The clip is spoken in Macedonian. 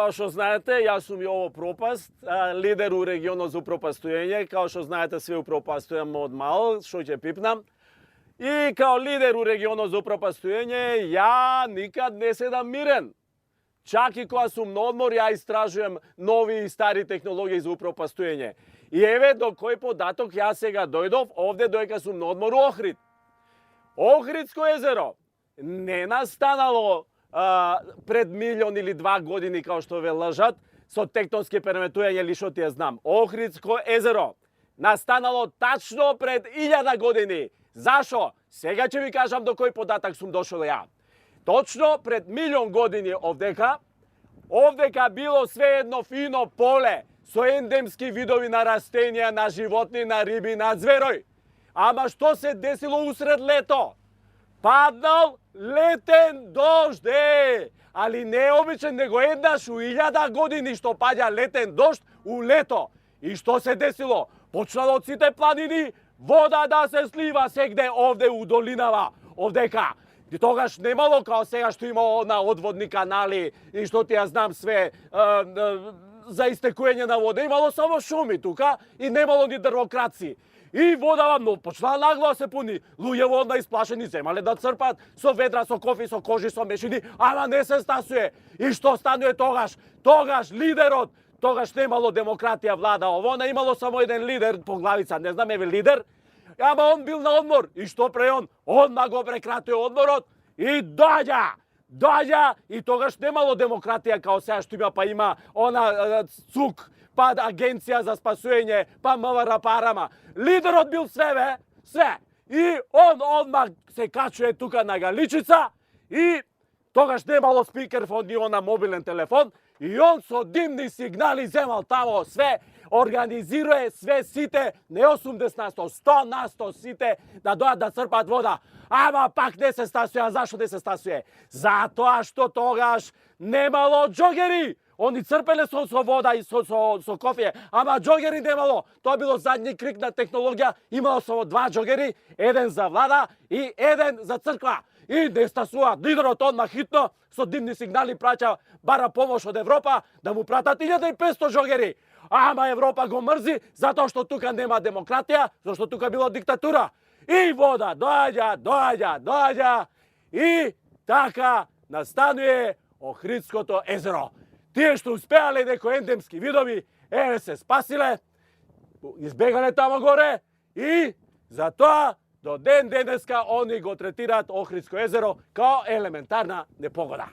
Kao što znate, ja sam i ovo propast, lider u regionu za upropastujanje. Kao što znate, svi upropastujemo od malo, što će pipnam. I kao lider u regionu za upropastujanje, ja nikad ne sedam miren. Čak i koja sam na odmor, ja istražujem novi i stari tehnologije za upropastujanje. I evo do koji podatok ja сега dojdov, ovdje dojka sam na odmoru Ohrid. Ohridsko jezero ne nastanalo pred milion ili 2 години, kao što ve lažat, со тектонски переметување или што ти ја знам. Охридско езеро настанало тачно пред 1000 години. Зашо? Сега ќе ви кажам до кој податак сум дошол ја. Точно пред 1.000.000 години овдека било све едно фино поле со ендемски видови на растенија, на животни, на риби, на зверој. Ама што се десило усред лето? Паднал летен дожд, али не обичен, него еднаш у 1000 години што паѓа летен дожд у лето. И што се десило? Почнало од сите планини вода да се слива сегде овде у долинава, овдека. И тогаш немало као сега што има на одводни канали и што ти ја знам све за истекување на вода. Имало само шуми тука и немало ни дрвокраци. И водава, но почнала нагло да се пуни. Луѓе одна исплашени земале да црпат со ведра, со кофи, со кожи, со мешини, ама не се стасуе. И што стануе тогаш? Тогаш лидерот, тогаш немало демократија влада ово, не имало само еден лидер по главица, не знам еве лидер, ама он бил на одмор. И што пре он? Одма го прекратуе одморот и доаѓа и тогаш немало демократија као сега што има, па има она ЦУК, па агенција за спасување, па МВР парама. Лидерот бил све. И он одмах се качуе тука на галичица и тогаш немало спикерфон ни на мобилен телефон и он со димни сигнали земал тамо све, организируе све сите, не 80%, 100% сите да дојат да црпат вода. Ама пак не се стасуе. А зашо не се стасуе? Затоа што тогаш немало џогери. Они црпеле со вода и со кофе, ама џогери немало. Тоа било задни крик на технологија. Имало само 2 џогери, еден за влада и еден за црква. И не стасува. Лидерот одма хитно со димни сигнали праќа, бара помош од Европа да му пратат 1500 џогери. Ама Европа го мрзи затоа што тука нема демократија, зашто тука било диктатура. И вода доаѓа и така настануе Охридското езеро. Тие што успеале некои ендемски видови, еве се спасиле, избегале тамо горе и затоа до ден денеска они го третираат Охридско езеро као елементарна непогода.